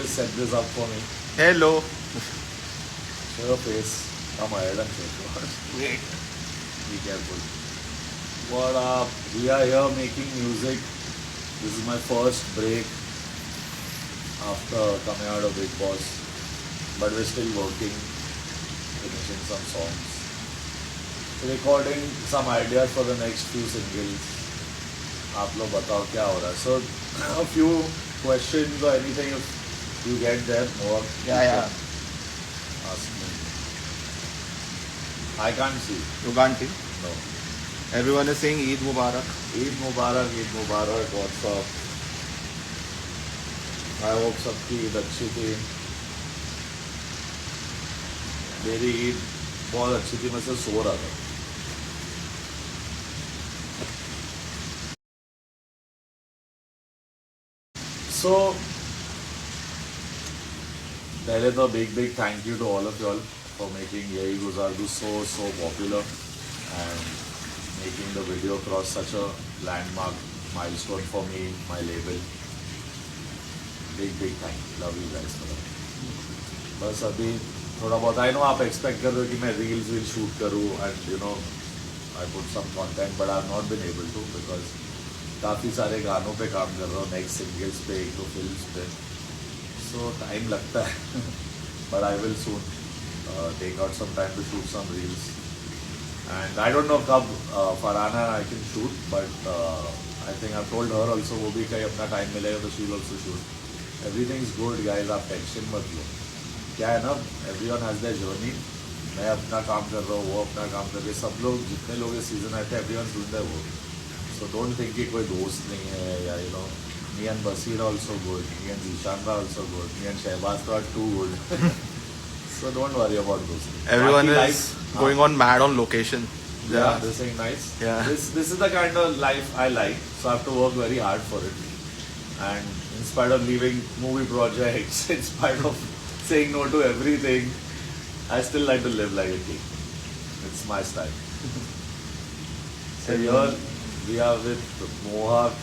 just set this up for me. Hello. Show your face. Come ahead and show yours. Wait. Be careful. What up? We are here making music. This is my first break after coming out of Big Boss. But we're still working, finishing some songs. Recording some ideas for the next few singles. आप लोग बताओ क्या हो रहा है? So a few questions or anything if you get there more. Yeah. Ask me. I can't see. You can't see? No. Everyone is saying Eid Mubarak. Eid Mubarak, Eid Mubarak. What's up? I hope सबकी ईद अच्छी थी. मेरी ईद बहुत अच्छी थी. मैं सिर्फ सो रहा था. So, पहले तो big thank you to all of you all for making Yahi Guzar so popular and making the video cross such a landmark milestone for me, my label. Big thank you. Love you guys for that. बस अभी थोड़ा बहुत I know आप expect कर रहे हो कि मैं reels will shoot करूँ and you know I put some content but I have not been able to because काफ़ी सारे गानों पे काम कर रहा हूँ नेक्स्ट सिंगल्स पे एक दो फिल्म्स पे सो टाइम लगता है but I will soon take out some time to shoot some reels and I don't know कब Farhana I can shoot but I think I told her also वो भी कहीं अपना टाइम मिलेगा तो she will also shoot everything is good guys आप tension मत लो क्या है ना एवरीवन हैज़ देयर जर्नी मैं अपना काम कर रहा हूँ वो अपना काम कर रहे सब लोग जितने लोग इस सीजन आए थे everyone doing their work So don't think कि कोई दोस्त नहीं है या you know me and Basir also good, me and Zishan also good, me and Shehbaz are too good. So don't worry about those things. Everyone Baaki is life, going on mad on location. Yeah, this is nice. Yeah. This is the kind of life I like. So I have to work very hard for it. And in spite of leaving movie projects, in spite of saying no to everything, I still like to live like a king. It's my style. So here. We are with Mohak,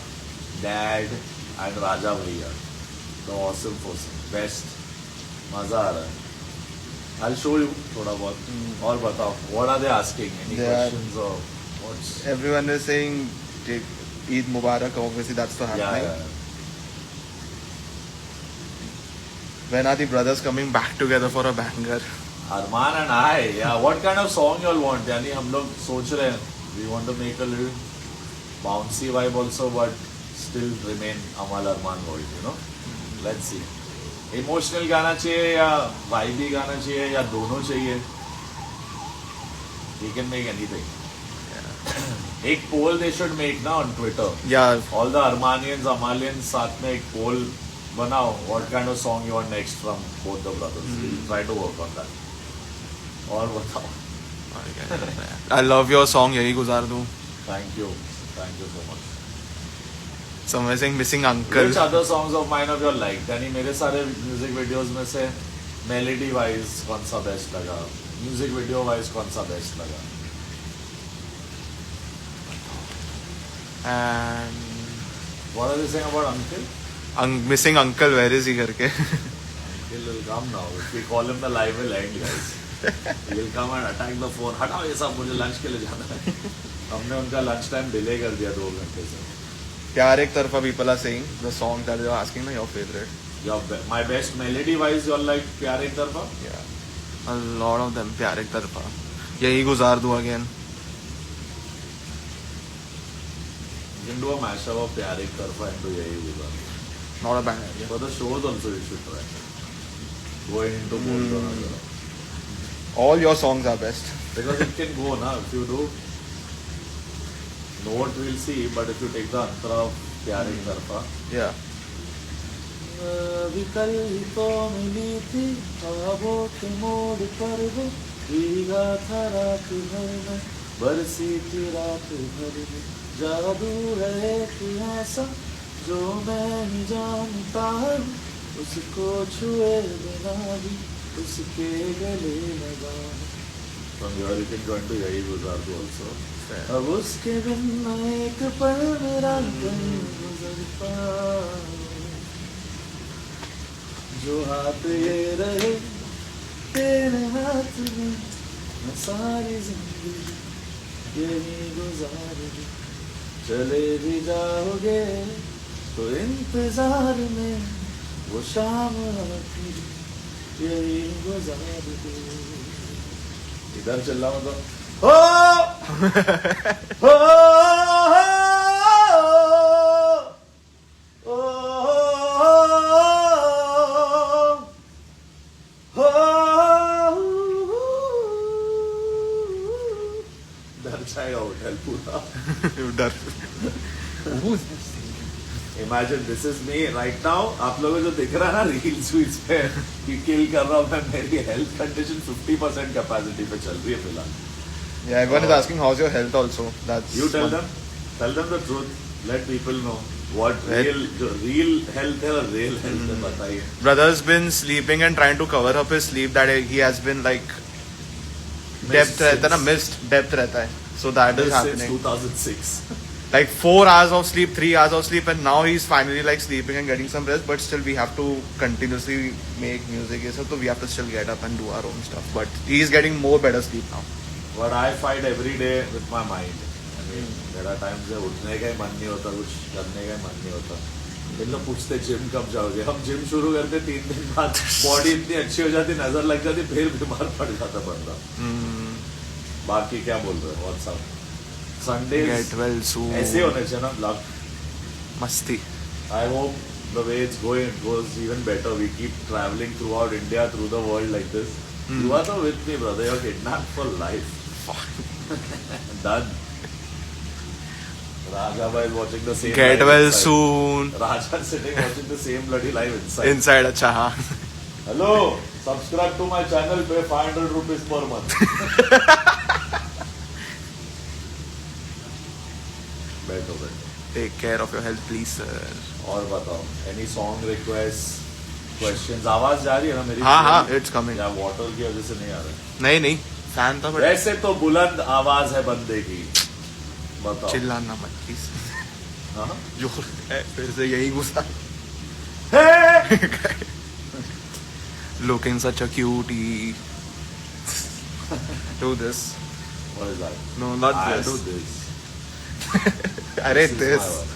Dad and Raja Bhaiya. The awesome person. Best. मजा आ रहा है. I'll show you थोड़ा बहुत. और बताओ. What are they asking? Any questions or what's? Everyone is saying Eid Mubarak. Obviously that's the happening. Yeah. When are the brothers coming back together for a banger? Arman and I. Yeah. What kind of song you all want? यानी हम लोग सोच रहे हैं. We want to make a little bouncy vibe also, but still remain Amal Arman world, you know. Let's see. Emotional गाना चाहिए या vibey गाना चाहिए या दोनों चाहिए. We can make anything. Yeah. एक poll they should make ना on Twitter. Yeah. All the Armanians, Amalians साथ में एक poll बनाओ. What kind of song you want next from both the brothers? We'll try to work on that. और बताओ. I love your song Yahi Guzar Do. Thank you so much. Someone saying Missing Uncle. Which other songs of mine have you liked? यानी मेरे सारे music videos में से melody wise कौन सा best लगा, म्यूजिक वीडियो वाइज कौन सा बेस्ट लगा? And What are they saying about Uncle? Missing Uncle, where is he करके? Uncle will come now. If we call him, the live will end, guys. He will come and attack the phone. हटाओ ये सब, मुझे lunch के लिए जाना है. हमने उनका लंच टाइम डिले कर दिया 2 घंटे से. प्यार एक तरफा people are saying the song that they are asking na your favorite. My best melody wise, you all like प्यार एक तरफा? Yeah. A lot of them प्यार एक तरफा. यही गुजार दूँ again. You can do a mashup of प्यार एक तरफा into यही गुजार. Not a bad idea. For the shows also you should try. Going into both. All your songs are best. Because it can go na if you do note we'll see, but if you take the antara of प्यार एक तरफा. Yeah. अभी कल ही तो मिली थी ख्वाबों के मोड़ पर वो भीगा था रात भर में बरसी थी रात भर में जादू है कि ऐसा जो मैं ही जानता हूँ उसको छुए बिना भी उसके गले लगा. From here you can join to यही गुजार दो also. अब उसके बिन मैं एक पल मेरा कहीं गुजरता जो हाथ ये रहे तेरे हाथ में मैं सारी जिंदगी यही गुजार दूं। चले भी जाओगे तो इंतजार में वो शाम आती यही गुजार दूं। इधर चल रहा हूँ तो हो डर जाएगा होटल पूरा। डर imagine this is me right now. आप लोगों को जो दिख रहा है ना रील्स वील्स पे कि किल कर रहा हूँ मैं, मेरी हेल्थ कंडीशन 50% कैपेसिटी पे चल रही है फिलहाल। Yeah, everyone is asking how's your health also. That's You tell one. them the truth. Let people know what Right. real health है और real health है, बताइए। Brother's been sleeping and trying to cover up his sleep that he has been like depth रहता है ना, missed depth रहता है. So that is Since happening. 2006. Like 4 hours of sleep, 3 hours of sleep, and now he's finally like sleeping and getting some rest. But still, we have to continuously make music. So we have to still get up and do our own stuff. But he's getting more better sleep now. But I fight every day with my mind. I mean, there are times जब उठने का ही मन नहीं होता, कुछ करने का ही मन नहीं होता। इन लोग पूछते जिम कब जाओगे? हम जिम शुरू करते 3 दिन बाद बॉडी इतनी अच्छी हो जाती, नजर लग जाती, फिर बीमार पड़ जाता बंदा। बाकी क्या बोल रहे हो? और सब संडे Get well soon. ऐसे होने चाहिए ना, luck. Masti. I hope the way it's going goes even better. We keep traveling throughout India, through the world like this. You are with me, brother. You're kidnapped for life. Done. Raja bhai is watching the same. Get live well inside. soon. Raja is sitting watching the same bloody live inside. Inside, अच्छा हाँ. Hello, subscribe to my channel. Pay 500 rupees per month. बैठो बैठो. Take care of your health, please, sir. और बताओ. Any song requests? Questions. आवाज जा रही है ना मेरी? हाँ, it's coming. या water की वजह से नहीं आ रहा है? नहीं फैन था but वैसे तो बुलंद आवाज है बंदे की, बताओ। चिल्लाना मत प्लीज. हाँ? जो है फिर से यही गुस्सा. Looking such a cutie. Do this. What is that? No, not I this. do this. अरे This is this. my wife.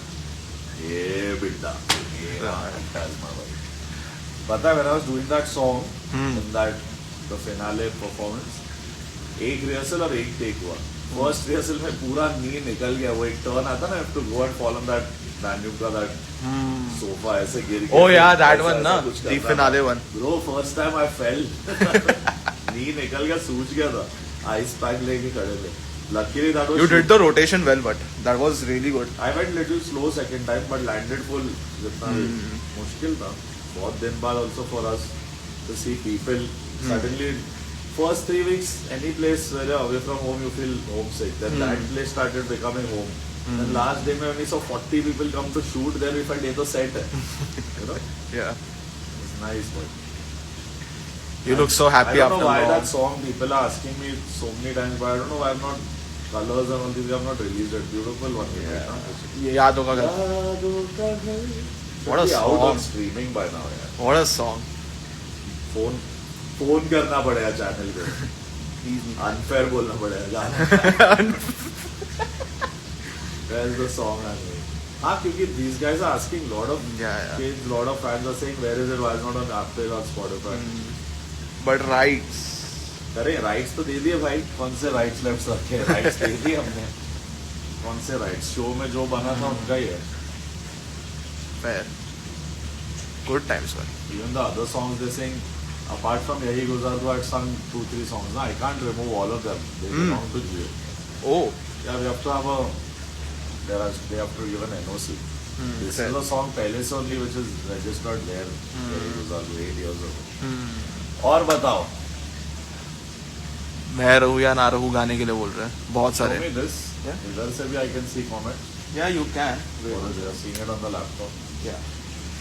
ये बिड्डा, ये that's my wife. पता है when I was doing that song in that the finale performance, एक rehearsal और एक take हुआ. First rehearsal में पूरा नींद निकल गया. वो एक टर्न आता ना, have to go and fall on that Daniel का that sofa ऐसे गिर गया. Oh yeah, that ऐसा- one ऐसा ना, कुछ the करना finale था. one. Bro, first time I fell. नींद निकल गया, सूज गया था. आइस पैक लेके खड़े थे. Luckily that was You did the rotation well, but that was really good. I went little slow second time but landed full. जितना भी मुश्किल था. बहुत दिन बाद also for us to see people suddenly first 3 weeks any place where you're away from home you feel homesick. Then that place started becoming home. Then last day when we saw 40 people come to shoot there we felt ये तो set है. You know? Yeah. It's nice but You look so happy I don't after know why long. that song people are asking me so many times but I don't know why I'm not colors and all these I have not released it. Beautiful one. Yeah. Right? ये याद होगा कल. यादों का घर. What a Should be out song. on streaming by now यार. What a song. Phone करना पड़ेगा चैनल पे. अनफेयर बोलना पड़ेगा गाना. Where's the song I made? हाँ, क्योंकि these guys are asking lot of Yeah. kids, lot of fans are saying where is it, why is it not on Apple or Spotify? But rights. अरे rights तो दे दिए भाई. कौन से rights left रखे? Rights दे दिए हमने. कौन से राइट्स? शो में जो बना था उनका ही है. Fair. Good times, man. Even the other songs they sing, apart from Yahi Guzar Do, I sung 2-3 songs. No, I can't remove all of them. They belong to Jio. Oh. Yeah, we have to have a. They have to give an NOC. This fair. is a song पहले से only which is registered there. Yahi Guzar Do 8 years ago. और बताओ. मैं रहूँ या ना रहूँ गाने के लिए बोल रहे हैं बहुत Show सारे. me this. Yeah. इधर से भी I can see comments. Yeah, you can. Or they are seeing it on the laptop. Yeah.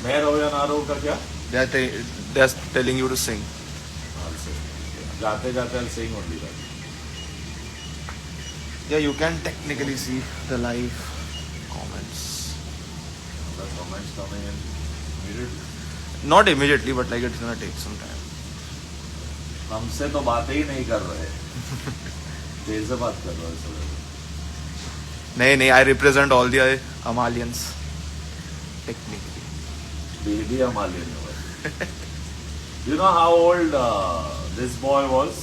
मैं रहूँ या ना रहूँ का क्या? They're telling you to sing. I'll sing. जाते जाते I'll sing only that. Yeah, you can technically see the live comments. The comments coming in immediately. Not immediately, but like it's gonna take some time. हमसे तो बातें ही नहीं कर रहे, तेरे से बात कर रहा है सब. नहीं, I represent all the Amalians technically. Baby Amalian. You know how old this boy was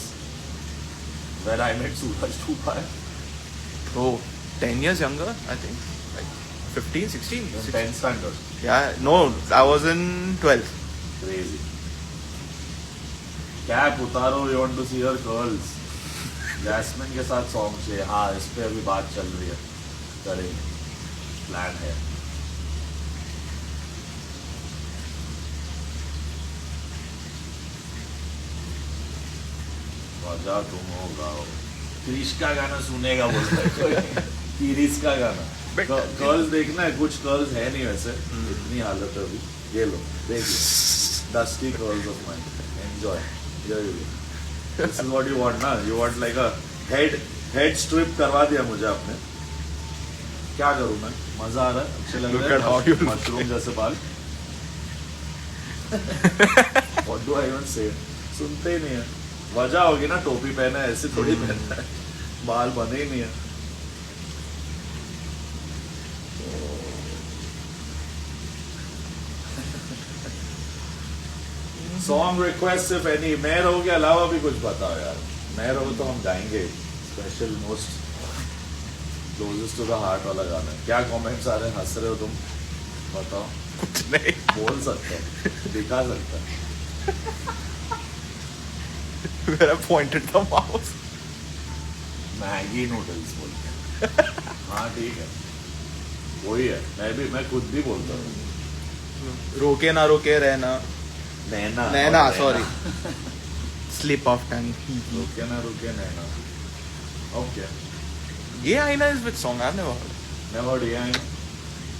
when I met Suraj Tupai? Bro, 10 years younger, I think. Like 15, 16. In 16. 10th standard. Yeah, no, I was in 12th. Crazy. Cap उतारो, you want to see her curls. Jasmine के साथ song चाहिए. हाँ, इस पे अभी बात चल रही है. करेंगे. प्लान है. वजह तुम हो गाओ. क्रिश का गाना सुनेगा बोलता है कोई. क्रिश का गाना. कर्ल्स देखना है, कुछ कर्ल्स है नहीं वैसे. इतनी हालत है अभी. ये लो, देखिए. Dusty curls of mine. Enjoy. Here you go. This is what you want ना. You want like a head strip करवा दिया मुझे आपने. क्या करूँ मैं? मजा आ रहा है. अच्छे लग रहे हैं. मशरूम जैसे बाल. What do I even say? सुनते ही नहीं है. वजह होगी ना, टोपी पहना है, ऐसे थोड़ी पहनना है. बाल बने ही नहीं है. Song request if any. मैं रहो के अलावा भी कुछ बताओ यार. मैं रहो तो हम गाएंगे. Special most closest to the heart वाला गाना. क्या कमेंट्स आ रहे हैं? हंस रहे हो तुम? बताओ. नहीं. बोल सकते हो, दिखा सकते हो. Where I pointed the mouse. Maggi noodles बोलते हैं. हाँ ठीक है, वही है. मैं खुद भी बोलता हूँ. रोके ना रोके रहना. नैना, sorry. Slip of tongue. रुके ना रुके नैना. ओके. ये आईना is which song? I've never heard. Never heard ये आईना.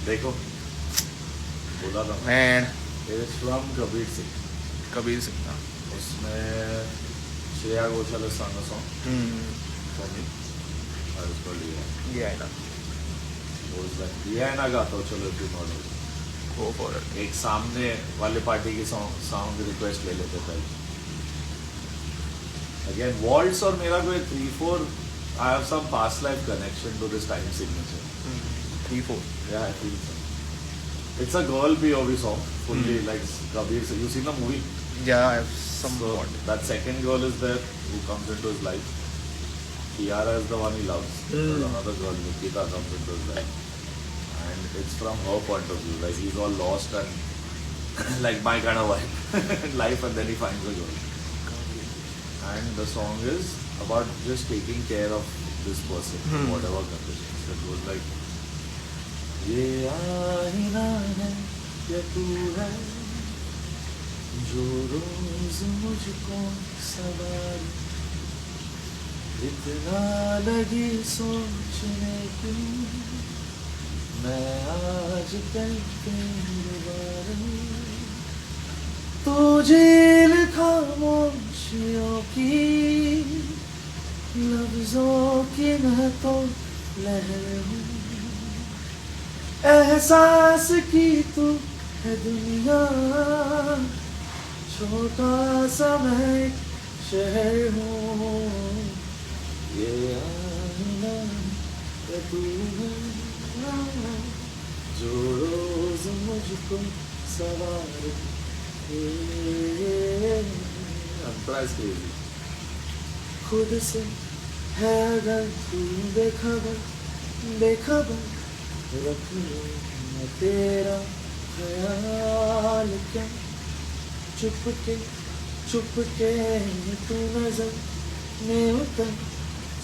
देखो, बोला था मैं. Man, It is from Kabir Singh. Kabir Singh ना. उसमें Shreya Ghoshal has sung a song for me. और उसको लिया. ये आईना. ये आईना गाता हूँ. चलो एक मॉडल. Go for it. एक सामने वाले पार्टी की सॉन्ग रिक्वेस्ट ले लेते पहले. अगेन वॉल्ट्स और मेरा कोई 3-4. I have some past life connection to this time signature. 3-4. Yeah, I feel so. It's a girl POV song, fully like Kabir. You seen the movie? Yeah, I have some So thought. that second girl is there who comes into his life. Kiara is the one he loves. There's another girl, Nikita, comes into his life. And it's from her point of view. Like he's all lost and like my kind of vibe in life, and then he finds a girl. And the song is about just taking care of this person, whatever conditions. It goes like, ये आईना है या तू है जो रोज मुझको सवार. इतना लगी सोचने की मैं आज कल तेरे बारे. तू झील खामोशियों की लफ्जों की मैं तो लहर हूँ. एहसास की तू है दुनिया. छोटा सा मैं एक शहर हूँ. ये आईना है तू है जो रोज मुझको सवार. खुद से है अगर तू बेखबर रख लूं मैं तेरा ख्याल क्या. चुप के तू नजर में उतर.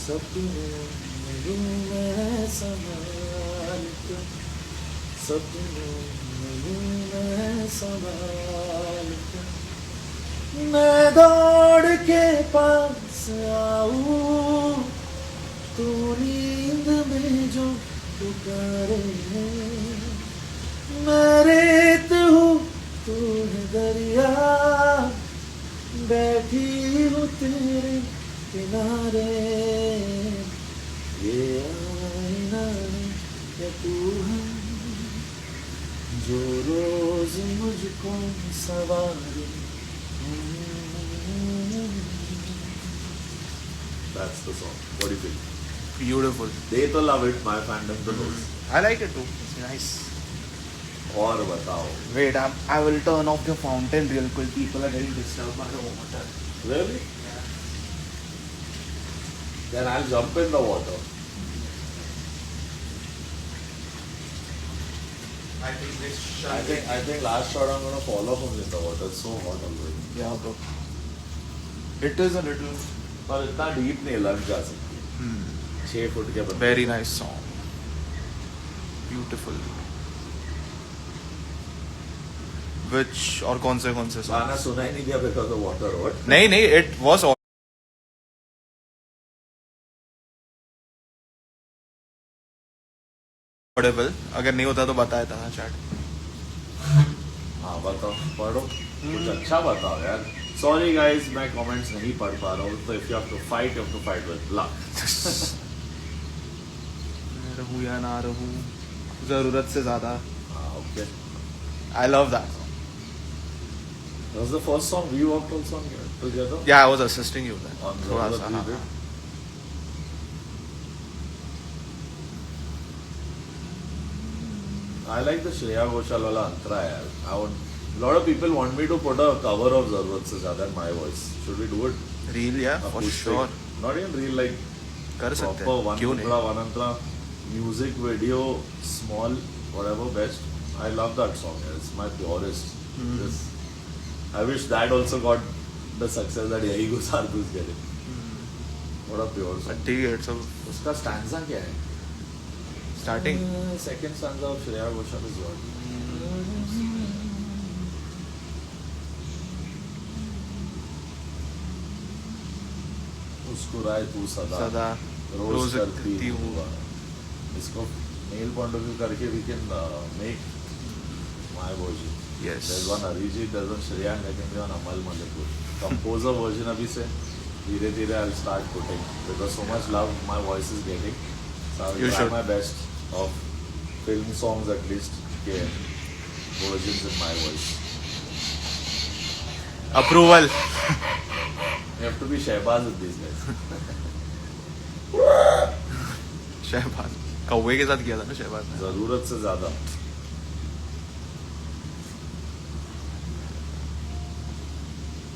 सपनों में यूं मैं संभाल क्या. सपनों में यूं मैं संभाल क्या. मैं दौड़ के पास आऊं तू नींद में जो पुकारे. मैं रेत हूँ तू है दरिया. बैठी हूँ तेरे किनारे. ये आईना है या तू है जो रोज मुझको सवारे. That's the song. What do you think? Beautiful. They to love it, my fandom to knows. I like it too. It's nice. और बताओ. Wait, I will turn off the fountain real quick. People are getting disturbed by the water. Really? Then I'll jump in the water. I think this I think last shot I'm gonna fall off in the water. It's so hot already. Yeah, bro. It is a little. पर इतना deep नहीं लग जा सकती. 6 foot के बंदे. Very nice song. Beautiful. Which और कौन से songs? गाना सुना ही नहीं दिया because of water. What? नहीं, it was audible. अगर नहीं होता तो बताया था ना चैट. हाँ बताओ, पढ़ो. कुछ अच्छा बताओ यार. Sorry guys, मैं comments नहीं पढ़ पा रहा हूँ. तो if you have to fight with luck. रहूं या ना रहूं, जरूरत से ज्यादा. Okay. I love that. That was the first song we worked also on together. Yeah, I was assisting you then. On थोड़ा Zarurat सा. we हाँ, did. हाँ. I like the Shreya Ghoshal wala Antara yaar. A lot of people want me to put a cover of Zarurat Se Zyada in my voice. Should we do it? Real, yeah, for Acoustic. sure. Not even real, like कर सकते proper हैं. one क्यों tukda, नहीं? one antara, music video, small, whatever best. I love that song. It's my purest. Just, I wish that also got the success that Yahi Guzar is getting. What a pure song. ठीक है, so उसका stanza क्या है? starting. Second stanza of Shreya Ghoshal is what? मुस्कुराए तू सदा रोज करती हूँ. इसको मेल पॉइंट ऑफ व्यू करके we can make my version. Yes. There's one Arijit, there's one Shreya, and I think there's one Amal Malekpur. Composer version अभी से धीरे धीरे I'll start putting because so much love my voice is getting. So I will You try should. my best of film songs at least के versions in my voice. Approval. You have to be Shehbaz with these guys. Shahbaz कौवे के साथ किया था ना शहबाज ने. जरूरत से ज्यादा.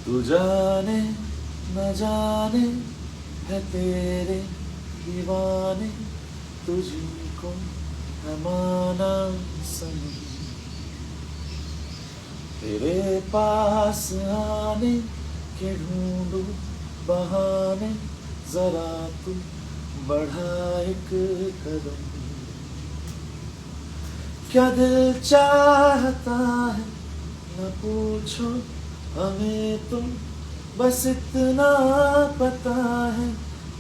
तू जाने न जाने है तेरे दीवाने तुझको है माना सही. तेरे पास आने के ढूंढू बहाने जरा तू बढ़ा एक कदम. क्या दिल चाहता है न पूछो हमें तो बस इतना पता है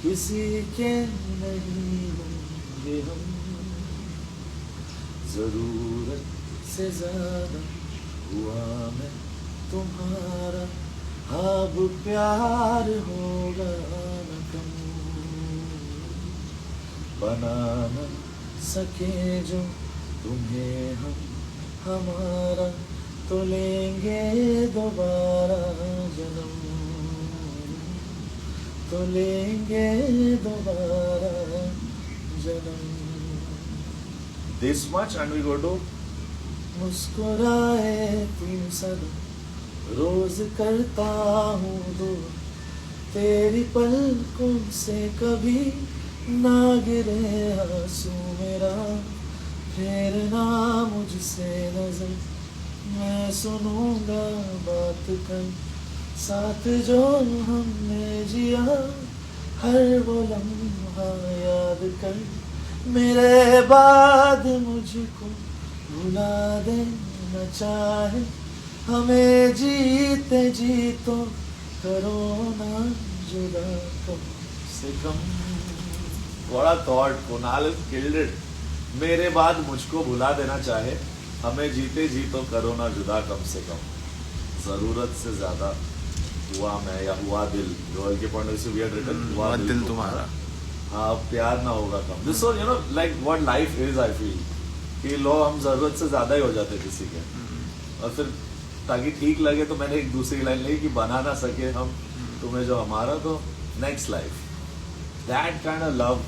किसी के नहीं होंगे हम. जरूरत से ज्यादा हुआ मैं तुम्हारा. अब प्यार होगा न कम. बना न सके जो तुम्हें हम हमारा तो लेंगे दोबारा जन्म. तो लेंगे दोबारा जन्म. This much and we go to मुस्कुराए तुम सदा रोज करता हूँ दूर. तेरी पलकों से कभी ना गिरे आंसू मेरा. फेरना मुझसे नजर मैं सुनूंगा बात कर. साथ जो हमने जिया हर वो लम्हा याद कर. मेरे बाद मुझको भुला देना चाहे हमें जीते जी तो करो ना जुदा कम से कम. What a thought. Kunal has killed it. मेरे बाद मुझको भुला देना चाहे हमें जीते जी तो करो ना जुदा कम से कम. जरूरत से ज्यादा हुआ मैं या हुआ दिल. गर्ल के पॉइंट से वी हैड रिटन हुआ दिल तुम्हारा. हाँ प्यार ना होगा कम. This was you know like what life is. I feel कि लो हम जरूरत से ज्यादा ही हो जाते किसी के, और फिर ताकि ठीक लगे तो मैंने एक दूसरी लाइन ली कि बना ना सके हम तुम्हें जो हमारा, तो next life. That kind of love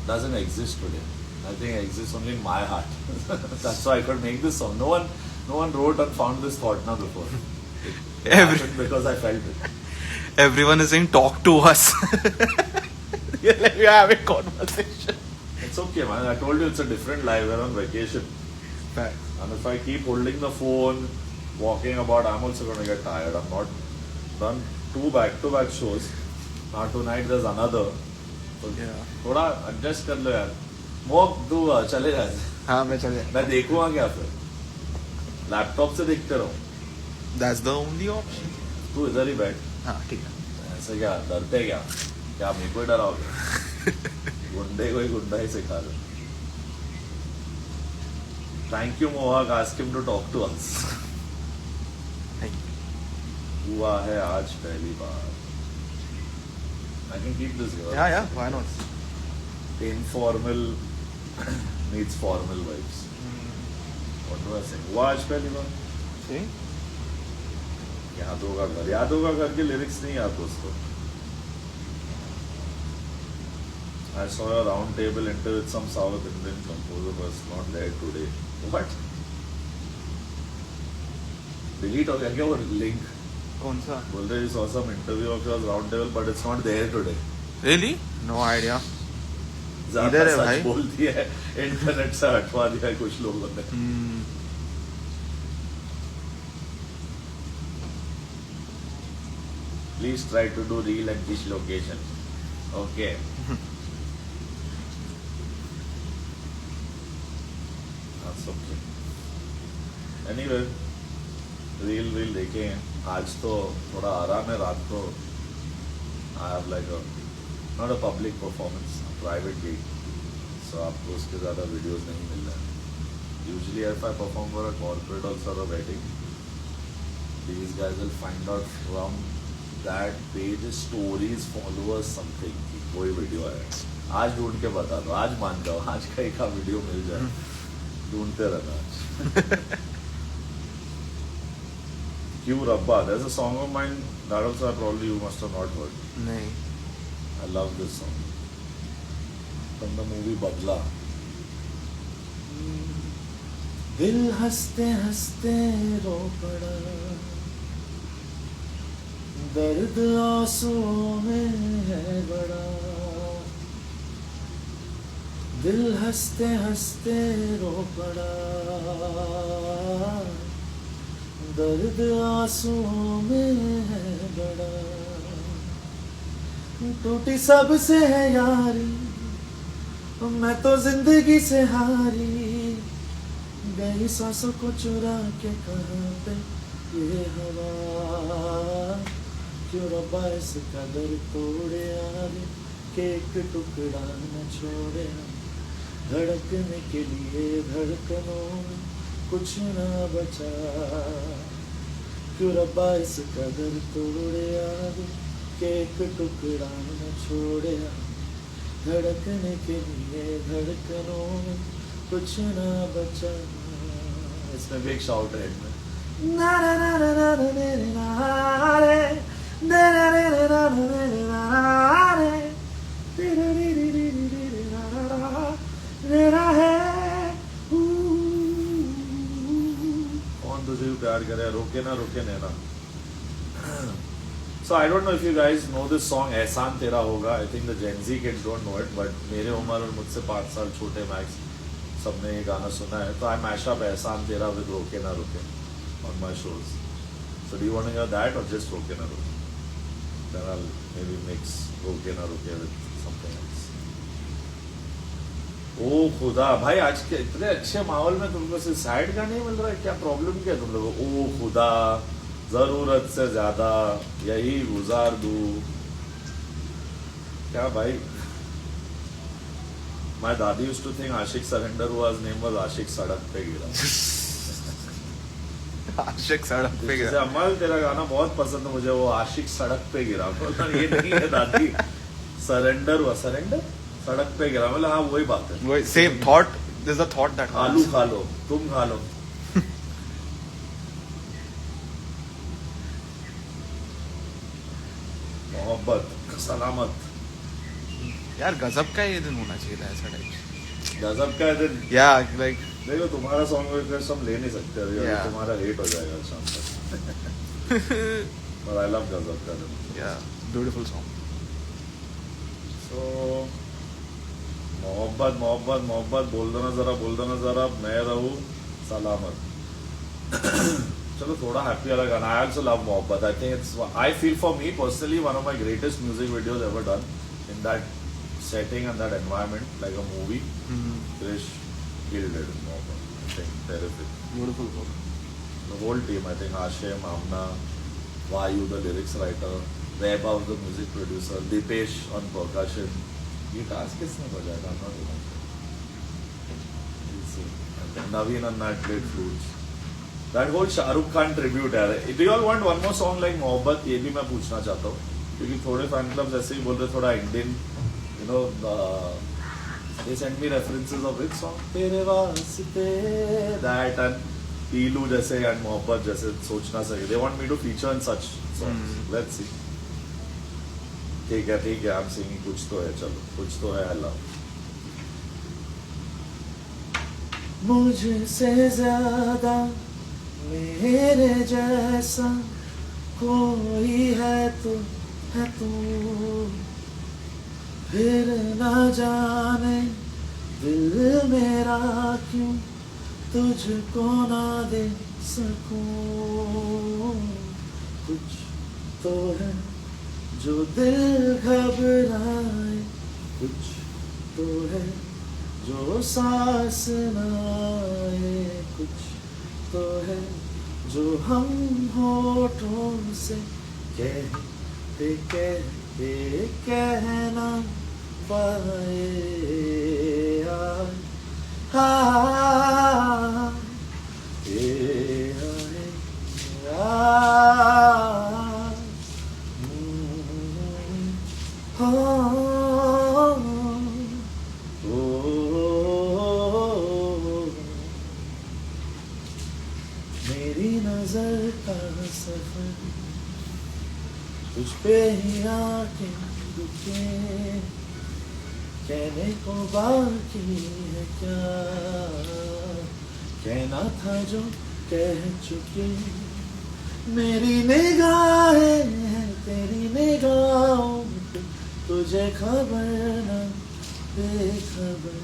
doesn't exist today. I think it exists only in my heart. That's why I could make this song. No one wrote and found this thought now before. It happened because I felt it. Everyone is saying talk to us. You're like, we are having conversation. It's okay, man. I told you it's a different life. We're on vacation. Facts. And if I keep holding the phone, walking about, I'm also going to get tired. I'm not done 2 back-to-back shows. Now tonight there's another. तो Yeah. थोड़ा adjust कर लो यार. Mock तू चले जा. हाँ मैं चले. मैं देखूंगा क्या फिर? लैपटॉप से देखते रहो. That's the only option. तू इधर ही बैठ. हाँ ठीक है. ऐसे क्या डरते क्या? क्या मेरे को ही डराओगे? गुंडे को ही गुंडा ही सिखा दो. Thank you Mohak, ask him to talk to us. Thank you. हुआ है आज पहली बार. I can keep this here. Yeah, why not? Informal needs formal vibes. What do I say? हुआ आज पहली बार. See? यादों का घर के लिरिक्स नहीं याद दोस्तों. I saw a round table interview with some South Indian composer was not there today. What? Delete हो गया क्या वो link? कौन सा? बोल रहे you saw some interview of yours round table but it's not there today. Really? No idea. ज़्यादा इधर है सच भाई. बोल दिया है, इंटरनेट से हटवा दिया है कुछ लोगों ने. Please try to do reel at this location. Okay. That's okay. Anyway, reel देखें. आज तो थोड़ा आराम है. रात को I have like a not a public performance, a private gig. So आपको उसके ज़्यादा videos नहीं मिल रहे हैं. Usually if I perform for a corporate or for a wedding, these guys will find out from that page stories, followers, something कि कोई video है. आज ढूंढ के बता दो. आज मान जाओ. आज का एक वीडियो मिल जाए. ढूंढते रहना आज. Q Rabba. There's a song of mine that also probably you must have not heard. नहीं. I love this song. From the movie Badla. दिल हंसते हंसते रो पड़ा, दर्द आंसुओं में है बड़ा. दिल हंसते हंसते रो पड़ा, दर्द आंसुओं में है बड़ा. टूटी सबसे है यारी, मैं तो जिंदगी से हारी. गई सांसों को चुरा के कहाँ पे ये हवा. क्यों रब्बा इस कदर तोड़े यार के एक टुकड़ा न छोड़े. धड़कने के लिए धड़कनों में कुछ ना बचा. क्यों रब्बा इस कदर तोड़े यार के एक टुकड़ा न छोड़े. धड़कने के लिए धड़कनों में कुछ ना बचा. इसमें भी एक शाउट है इनमें. ना ना ना ना ना ना ना रे ना ना ना ना ना रे तेरा रे रे रे रे रे ना मेरा है. कौन तुझे प्यार करे रोके ना नैना. So I don't know if you guys know this song एहसान तेरा होगा. I think the Gen Z kids don't know it, but मेरे उम्र और मुझसे 5 साल छोटे मैक्स सबने ये गाना सुना है. तो I mash up एहसान तेरा with रोके ना रोके on my shows. So do you want to hear that or just रोके ना रोके? Then I'll maybe mix रोके ना रोके with something else. ओ खुदा भाई आज के इतने अच्छे माहौल में तुमको से सैड गाने मिल रहा है. क्या प्रॉब्लम क्या तुम लोगों को? ओ खुदा जरूरत से ज्यादा यही गुजार दूं. क्या भाई. My दादी used to think Aashiq surrender was name was Aashiq सड़क पे गिरा. आशिक सड़क पे जैसे गिरा. अमल तेरा गाना बहुत पसंद है मुझे. वो आशिक सड़क पे गिरा बोला ये नहीं है दादी. सरेंडर हुआ. सरेंडर सड़क पे गिरा. मतलब हाँ वही बात है. वही same thought there's a thought that आलू खा लो, तुम खा लो. मोहब्बत सलामत. यार गजब का ये दिन होना चाहिए था ऐसा टाइप. गजब का दिन. Yeah, like देखो तुम्हारा सॉन्ग रिक्वेस्ट हम ले नहीं सकते अभी. Yeah. तुम्हारा रेट हो जाएगा शाम तक. But I love गजब का दिन. yeah, beautiful song. So मोहब्बत मोहब्बत मोहब्बत बोल दो ना जरा मैं रहूं सलामत. चलो थोड़ा हैप्पी वाला गाना. I also love मोहब्बत. I think it's, I feel for me personally one of my greatest music videos ever done in that setting and that environment, like a movie. Krish killed it in मोहब्बत. I think terrific. Beautiful song. The whole team, I think Ashim, Amna, Vayu, the lyrics writer, Vaibhav, the music producer, Dipesh on percussion. Guitars किसने बजाया था? I'm not even sure. We'll see. I think Naveen and Nat played flutes. That whole Shahrukh Khan tribute है. Do you all want one more song like मोहब्बत? ये भी मैं पूछना चाहता हूँ क्योंकि थोड़े फैन क्लब्स ऐसे ही बोल रहे थोड़ा Indian, you know, they send me references of which song तेरे वास्ते, that and पीलू जैसे and मोहब्बत जैसे सोचना सके. They want me to feature in such songs. Let's see. ठीक है I'm singing. कुछ तो है, चलो कुछ तो है. I love. मुझसे ज्यादा मेरे जैसा कोई है तू फिर ना जाने दिल मेरा क्यों तुझको ना दे सकूं. कुछ तो है जो दिल घबराए, कुछ तो है जो सांस ना आए, कुछ तो है जो हम होठों से कहते कहते कह ना पाए. मेरी नजर का सफर तुझ पे ही आके रुके, कहने को बाकी है क्या, कहना था जो कह चुके. मेरी निगाहें हैं तेरी निगाहों पे, तुझे खबर ना बेखबर.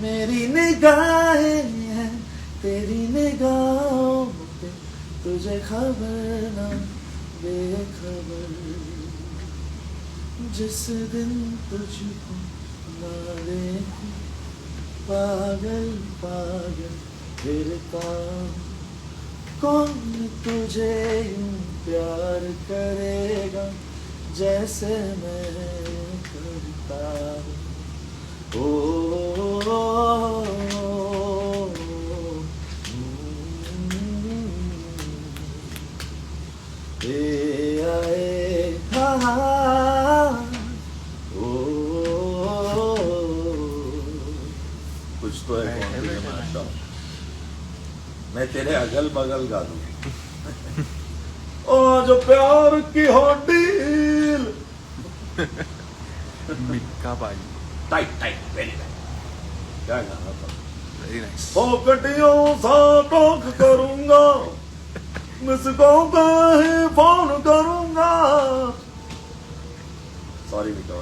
मेरी निगाहें हैं तेरी निगाहों पे, तुझे खबर ना बेखबर. जिस दिन तुझको ना देखूं पागल पागल फिरता हूं. कौन तुझे यूं प्यार करेगा जैसे मैं करता हूं. कुछ तो है कौन तुझे मानता हूं. मैं तेरे अगल बगल गा दूं. ओ जो प्यार की हो डील. मिक्का पाजी. Tight very tight. क्या गाना था. Very nice. पोकटियों सा टोक करूंगा, मिस कॉल पे ही फोन करूंगा. सॉरी मिका.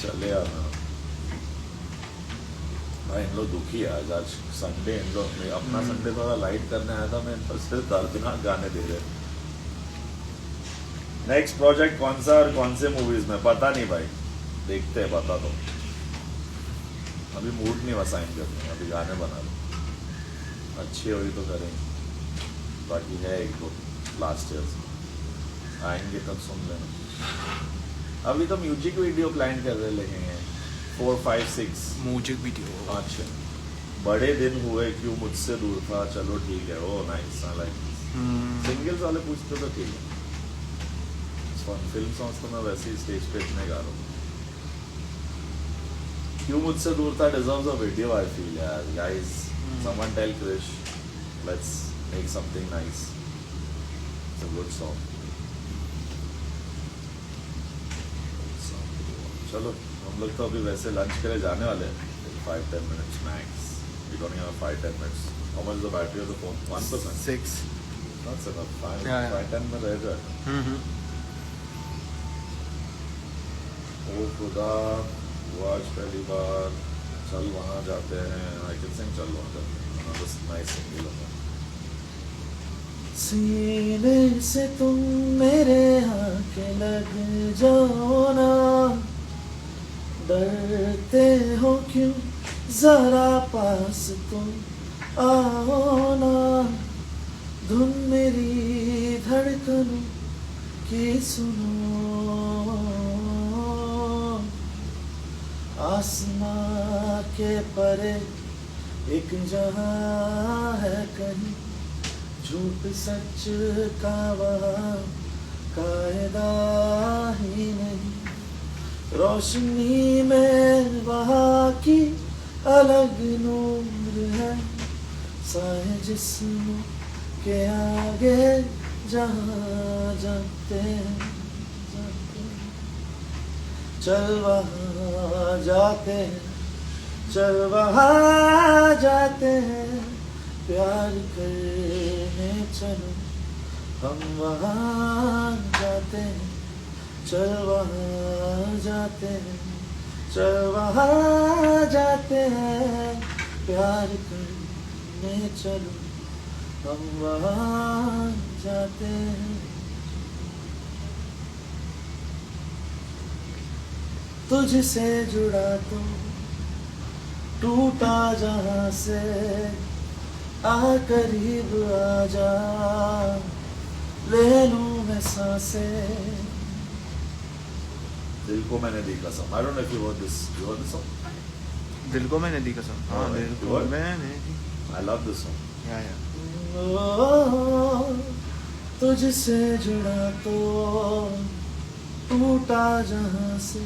चले यार भाई. इन लोग दुखी है आज. संडे इन लोग अपना संडे थोड़ा लाइट करने आया था मैं, इन पर सिर्फ दर्दनाक गाने दे रहे. नेक्स्ट प्रोजेक्ट कौन सा और कौन से मूवीज में पता नहीं भाई. देखते हैं, बता दो. अभी मूड नहीं वसाइन करने. अभी गाने बना लो. अच्छी हुई तो करेंगे. बाकी है एक दो लास्ट ईयर से आएंगे तब सुन लेना. अभी तो म्यूजिक वीडियो प्लान कर रहे हैं 4, 5, 6 म्यूजिक वीडियो. अच्छा. बड़े दिन हुए क्यों मुझसे दूर था. चलो ठीक है. ओ नाइस. I like. सिंगल्स वाले पूछते तो ठीक है. फिल्म सॉन्ग्स तो मैं वैसे ही स्टेज पे इतने गा रहा हूँ. क्यों मुझसे दूर था deserves a video I feel यार guys. Someone tell Krish, let's make something nice. It's a good song. चलो हम लोग तो अभी वैसे लंच के लिए जाने वाले हैं 5-10 minutes max. We don't have 5-10 minutes. How much is the battery of the phone? 1%. 6. That's enough. Yeah. 5-10 में रह जाएगा. ओ खुदा वो आज पहली बार चल वहाँ जाते हैं. I can sing चल वहाँ जाते हैं. Another nice single होगा. सीने से तुम मेरे आके लग जाओ ना, डरते हो क्यों जरा पास तुम आओ ना, धुन मेरी धड़कनों की सुनो, आसमां के परे एक जहां है कहीं, झूठ सच का वहाँ कायदा ही नहीं, रोशनी में वहाँ की अलग नूर है, साए जिस्म के आगे जहाँ जाते हैं, चल वहाँ जाते हैं, चल वहाँ जाते हैं, प्यार करने चलो हम वहाँ जाते हैं, चल वहाँ जाते हैं, चल वहाँ जाते हैं, प्यार करने चलो हम वहाँ जाते हैं. तुझसे जुड़ा तो टूटा जहाँ से, आ करीब आ जा, ले लूं मैं सांसें. दिल को मैंने दी कसम. I don't know if you heard this. You heard this song? दिल को मैंने दी कसम. हाँ, दिल को What? मैंने दी. I love this song. Yeah. तुझसे जुड़ा तो टूटा जहाँ से,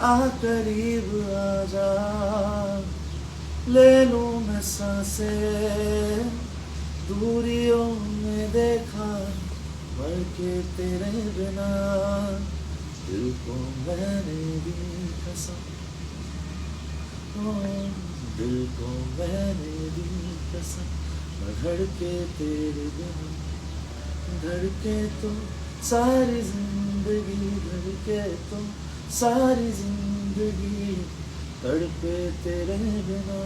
आ करीब आ जा, ले लूं मैं सांसें. दूरियों में देखा मर के तेरे बिना, दिल को मैंने दी कसम, दिल को मैंने दी कसम, मैं धड़के तेरे बिना, धड़के तो सारी जिंदगी, धड़के तो सारी जिंदगी, तड़पे तेरे बिना.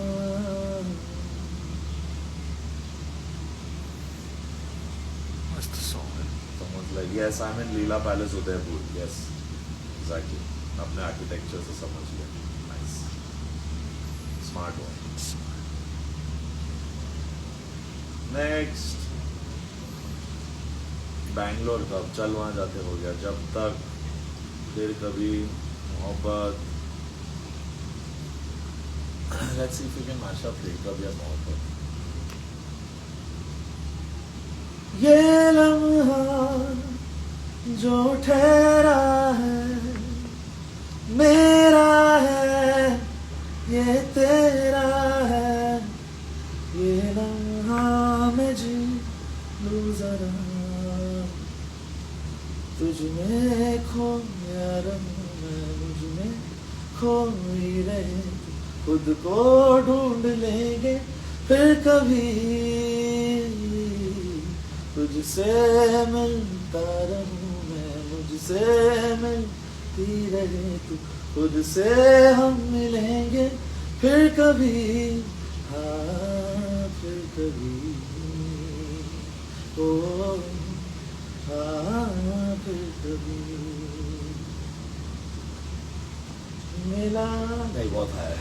Must song. Someone's like, yes, I'm in Leela Palace, Udaipur. Yes, exactly. अपने architecture से समझ लिया. Nice. Smart one. Next. Bangalore का चल वहाँ जाते हो गया. जब तक फिर कभी मोहब्बत. Let's see if we can mash up फिर कभी या मोहब्बत. ये लम्हा जो ठहरा है मेरा है, ये तेरा है, ये लम्हा मैं जी लूं जरा, तुझ में खो यार मैं, मुझ में खोई रहे, खुद को ढूंढ लेंगे फिर कभी, तुझसे मिलता रहूं मैं, मुझसे मिलती रहे तू, खुद से हम मिलेंगे फिर कभी, हाँ फिर कभी, ओ हाँ फिर कभी. मिला नहीं बहुत है.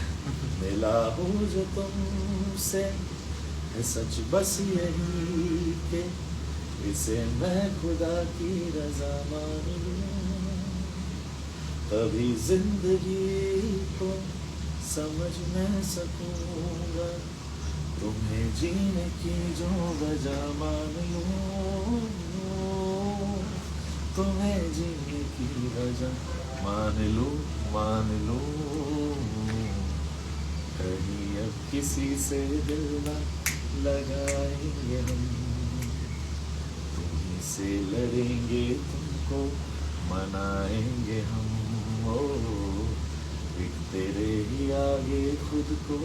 मिला हूँ जो तुमसे है सच बस यही के, इसे मैं खुदा की रजा मान लूं, तभी जिंदगी को समझ मैं सकूंगा, तुम्हें जीने की जो वजह मान लूं, तुम्हें जीने की वजह मान लूं, मान लूं, कहीं अब किसी से दिल ना लगाएंगे हम, तुम्हीं से लड़ेंगे तुमको मनाएंगे हम, ओ एक तेरे ही आगे खुद को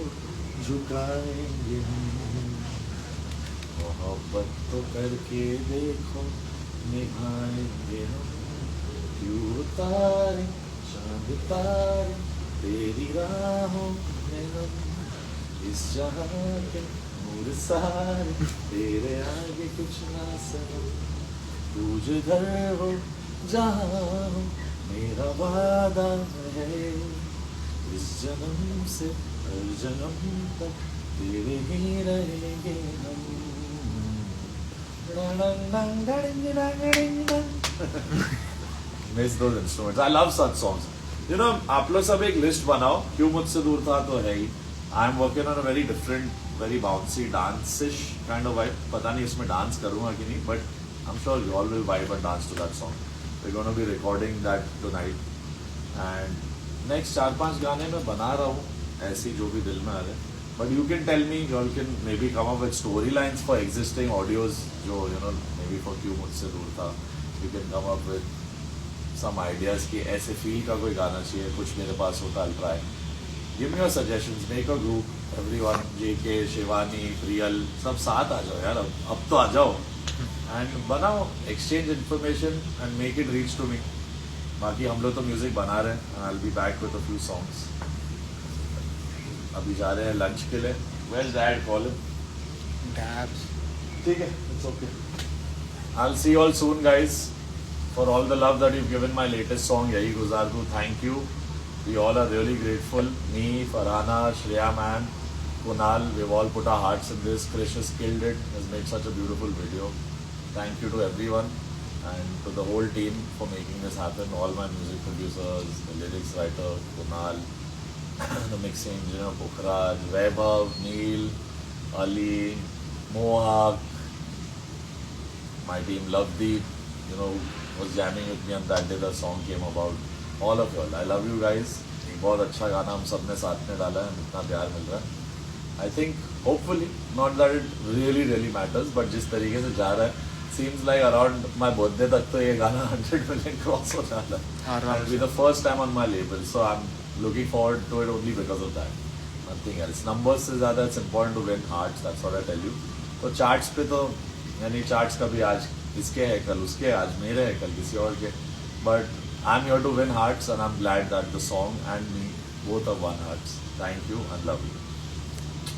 झुकाएंगे हम, मोहब्बत तो करके देखो निभाएंगे हम, क्यों तारे चांद तारे तेरी राहों में हम, इस जहां के नूर सारे तेरे आगे कुछ ना सनम, तू जिधर हो जहां हो मेरा वादा है, इस जन्म से हर जन्म तक तेरे ही रहेंगे हम। Miss those instruments. I love such songs. You know, आप लोग सब एक लिस्ट बनाओ, क्यों मुझसे दूर था तो है ही. I am working on a very different, very bouncy, dance-ish kind of vibe. पता नहीं इसमें डांस करूँगा कि नहीं, but I'm sure you all will vibe and dance to that song. We're going to be recording that tonight. And next 4-5 गाने मैं बना रहा हूँ, ऐसी जो भी दिल में आ रहे. But you can tell me, you all can maybe come up with storylines for existing audios, जो you know maybe for क्यों मुझसे दूर था. You can come up with some ideas कि ऐसे feel का कोई गाना चाहिए, कुछ मेरे पास होता, I'll try. Give me your suggestions, make a group, everyone, JK, Shivani, Priyal, सब साथ आ जाओ यार, अब तो आ जाओ. And बनाओ, exchange information and make it reach to me. बाकी हम लोग तो म्यूजिक बना रहे हैं, and I'll be back with a few songs. अभी जा रहे हैं लंच के लिए. Where's Dad? Call him. Dabs. ठीक है, it's okay. I'll see you all soon, guys. For all the love that you've given my latest song, Yahi Guzar Do, thank you. We all are really grateful. Me, Farhana, Shreya man, Kunal, we've all put our hearts in this. Krish has killed it, has made such a beautiful video. Thank you to everyone and to the whole team for making this happen. All my music producers, the lyrics writer, Kunal, the mixing engineer, Pukhraj, Vaibhav, Neil, Ali, Mohak, my team Lovedeep, you know, was jamming with me on that day the song came about. All of you all, I love you guys. एक बहुत अच्छा गाना हम सब ने साथ में डाला है, इतना प्यार मिल रहा है. I think hopefully not that it really matters, but जिस तरीके से जा रहा है, seems like around my birthday तक तो ये गाना 100 million cross हो जाता है. It'll be the first time on my label, so I'm looking forward to it only because of that. Nothing else. Numbers से ज़्यादा it's important to win hearts. That's what I tell you. तो charts पे तो यानी charts कभी आज इसके है, कल उसके, आज मेरे है, कल किसी और के. But I'm here to win hearts, and I'm glad that the song and me both have won hearts. Thank you and love you.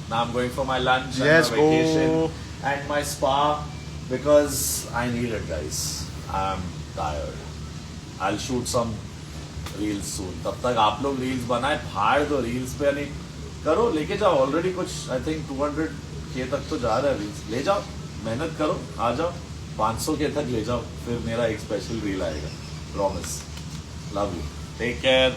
Now I'm going for my lunch Yes, and my vacation go. and my spa because I need it, guys. I'm tired. I'll shoot some reels soon. तब तक आप लोग reels बनाए, फाड़ दो reels पे, यानी करो, लेके जाओ. ऑलरेडी कुछ I think 200K तक तो जा रहा है reels. ले जाओ, मेहनत करो, आ जाओ, 500K तक ले जाओ, फिर मेरा एक स्पेशल reel आएगा. Promise. Love you. Take care.